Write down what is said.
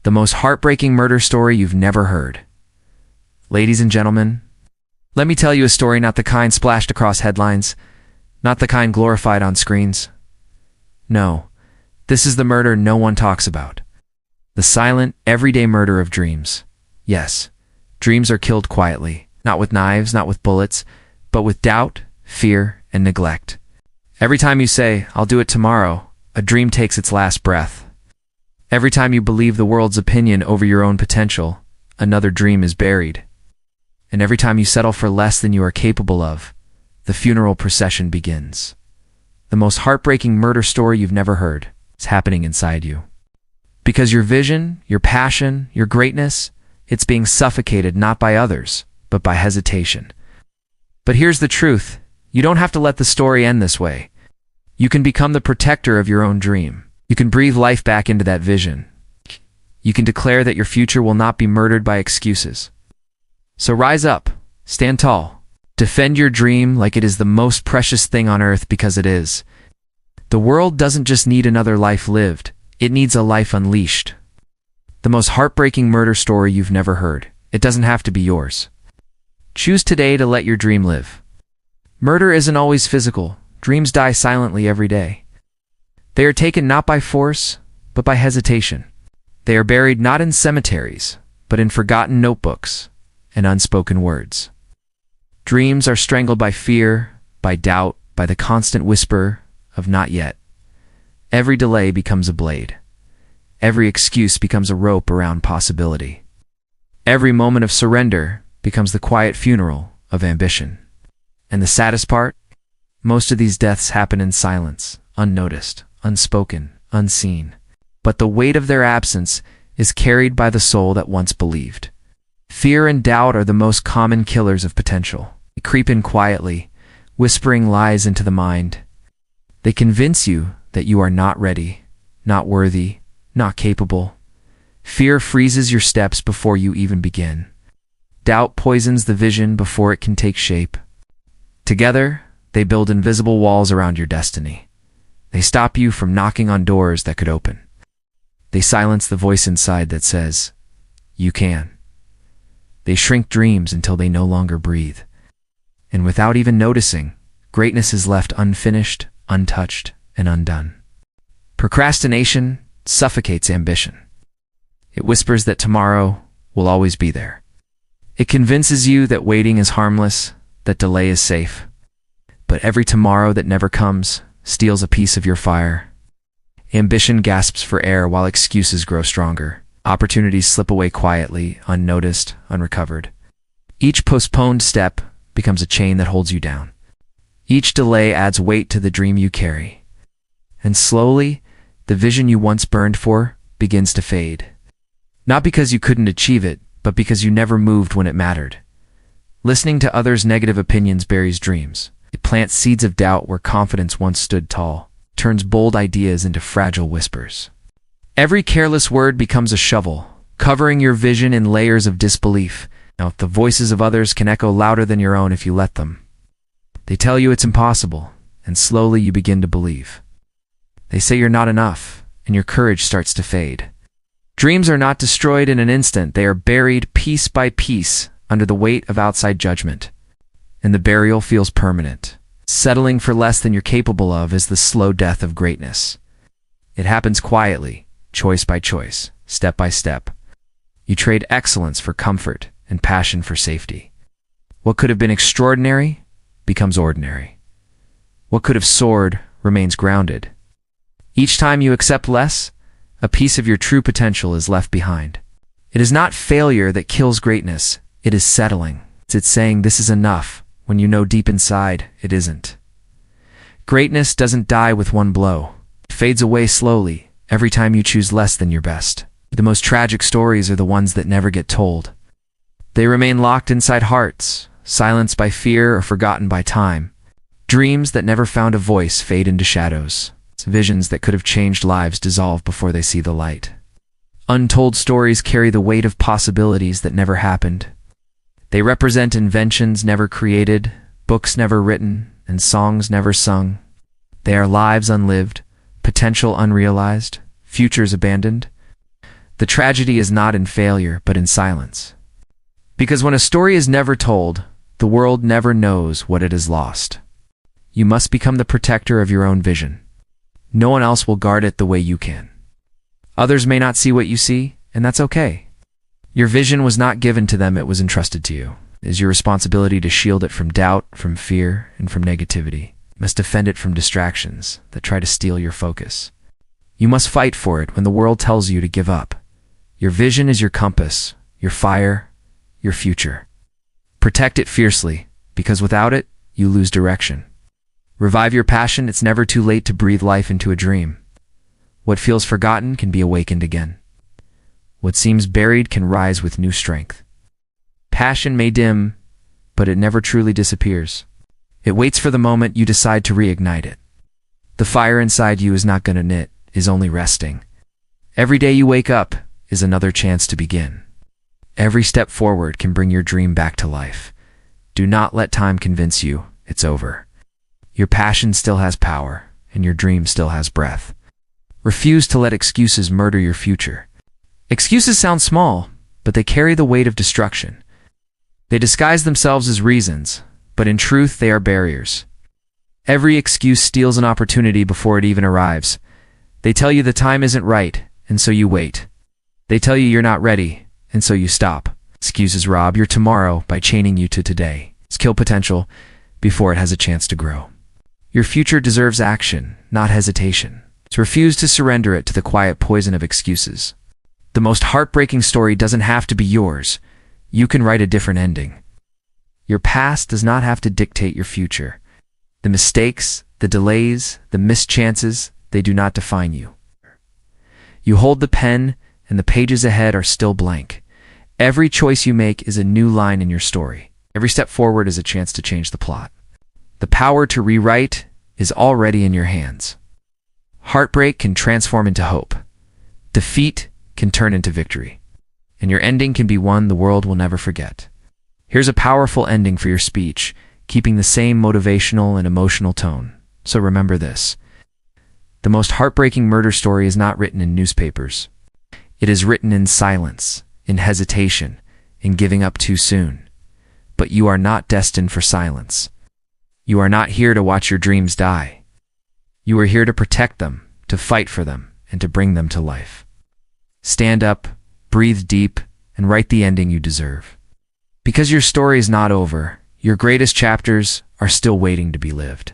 the most heartbreaking murder story you've never heard. Ladies and gentlemen, let me tell you a story not the kind splashed across headlines, not the kind glorified on screens. No, this is the murder no one talks about. The silent, everyday murder of dreams. Yes, dreams are killed quietly, not with knives, not with bullets, but with doubt, fear, and neglect. Every time you say, "I'll do it tomorrow," a dream takes its last breath. Every time you believe the world's opinion over your own potential, another dream is buried. And every time you settle for less than you are capable of, the funeral procession begins. The most heartbreaking murder story you've never heard is happening inside you. Because your vision, your passion, your greatness, it's being suffocated not by others, but by hesitation. But here's the truth. You don't have to let the story end this way. You can become the protector of your own dream. You can breathe life back into that vision. You can declare that your future will not be murdered by excuses. So rise up, stand tall, defend your dream like it is the most precious thing on earth, because it is. The world doesn't just need another life lived, it needs a life unleashed. The most heartbreaking murder story you've never heard. It doesn't have to be yours. Choose today to let your dream live. Murder isn't always physical. Dreams die silently every day. They are taken not by force, but by hesitation. They are buried not in cemeteries, but in forgotten notebooks and unspoken words. Dreams are strangled by fear, by doubt, by the constant whisper of not yet. Every delay becomes a blade. Every excuse becomes a rope around possibility. Every moment of surrender becomes the quiet funeral of ambition. And the saddest part? Most of these deaths happen in silence, unnoticed, unspoken, unseen. But the weight of their absence is carried by the soul that once believed. Fear and doubt are the most common killers of potential. They creep in quietly, whispering lies into the mind. They convince you that you are not ready, not worthy, not capable. Fear freezes your steps before you even begin. Doubt poisons the vision before it can take shape. Together, they build invisible walls around your destiny. They stop you from knocking on doors that could open. They silence the voice inside that says, "You can." They shrink dreams until they no longer breathe. And without even noticing, greatness is left unfinished, untouched, and undone. Procrastination suffocates ambition. It whispers that tomorrow will always be there. It convinces you that waiting is harmless, that delay is safe. But every tomorrow that never comes steals a piece of your fire. Ambition gasps for air while excuses grow stronger. Opportunities slip away quietly, unnoticed, unrecovered. Each postponed step becomes a chain that holds you down. Each delay adds weight to the dream you carry. And slowly, the vision you once burned for begins to fade. Not because you couldn't achieve it, but because you never moved when it mattered. Listening to others' negative opinions buries dreams. It plants seeds of doubt where confidence once stood tall, turns bold ideas into fragile whispers. Every careless word becomes a shovel, covering your vision in layers of disbelief. Now, the voices of others can echo louder than your own if you let them. They tell you it's impossible, and slowly you begin to believe. They say you're not enough, and your courage starts to fade. Dreams are not destroyed in an instant. They are buried piece by piece under the weight of outside judgment. And the burial feels permanent. Settling for less than you're capable of is the slow death of greatness. It happens quietly, choice by choice, step by step. You trade excellence for comfort and passion for safety. What could have been extraordinary becomes ordinary. What could have soared remains grounded. Each time you accept less, a piece of your true potential is left behind. It is not failure that kills greatness, it is settling. It's saying this is enough when you know deep inside it isn't. Greatness doesn't die with one blow. It fades away slowly every time you choose less than your best. The most tragic stories are the ones that never get told. They remain locked inside hearts, silenced by fear or forgotten by time. Dreams that never found a voice fade into shadows. Visions that could have changed lives dissolve before they see the light. Untold stories carry the weight of possibilities that never happened. They represent inventions never created, books never written, and songs never sung. They are lives unlived, potential unrealized, futures abandoned. The tragedy is not in failure, but in silence. Because when a story is never told, the world never knows what it has lost. You must become the protector of your own vision. No one else will guard it the way you can. Others may not see what you see, and that's okay. Your vision was not given to them, it was entrusted to you. It is your responsibility to shield it from doubt, from fear, and from negativity. You must defend it from distractions that try to steal your focus. You must fight for it when the world tells you to give up. Your vision is your compass, your fire, your future. Protect it fiercely, because without it, you lose direction. Revive your passion, it's never too late to breathe life into a dream. What feels forgotten can be awakened again. What seems buried can rise with new strength. Passion may dim, but it never truly disappears. It waits for the moment you decide to reignite it. The fire inside you is not going to knit, is only resting. Every day you wake up is another chance to begin. Every step forward can bring your dream back to life. Do not let time convince you it's over. Your passion still has power, and your dream still has breath. Refuse to let excuses murder your future. Excuses sound small, but they carry the weight of destruction. They disguise themselves as reasons, but in truth they are barriers. Every excuse steals an opportunity before it even arrives. They tell you the time isn't right, and so you wait. They tell you you're not ready, and so you stop. Excuses rob your tomorrow by chaining you to today. It's kill potential before it has a chance to grow. Your future deserves action, not hesitation. So refuse to surrender it to the quiet poison of excuses. The most heartbreaking story doesn't have to be yours. You can write a different ending. Your past does not have to dictate your future. The mistakes, the delays, the missed chances, they do not define you. You hold the pen, and the pages ahead are still blank. Every choice you make is a new line in your story. Every step forward is a chance to change the plot. The power to rewrite is already in your hands. Heartbreak can transform into hope. Defeat can turn into victory. And your ending can be one the world will never forget. Here's a powerful ending for your speech, keeping the same motivational and emotional tone. So remember this. The most heartbreaking murder story is not written in newspapers. It is written in silence, in hesitation, in giving up too soon. But you are not destined for silence. You are not here to watch your dreams die. You are here to protect them, to fight for them, and to bring them to life. Stand up, breathe deep, and write the ending you deserve. Because your story is not over, your greatest chapters are still waiting to be lived.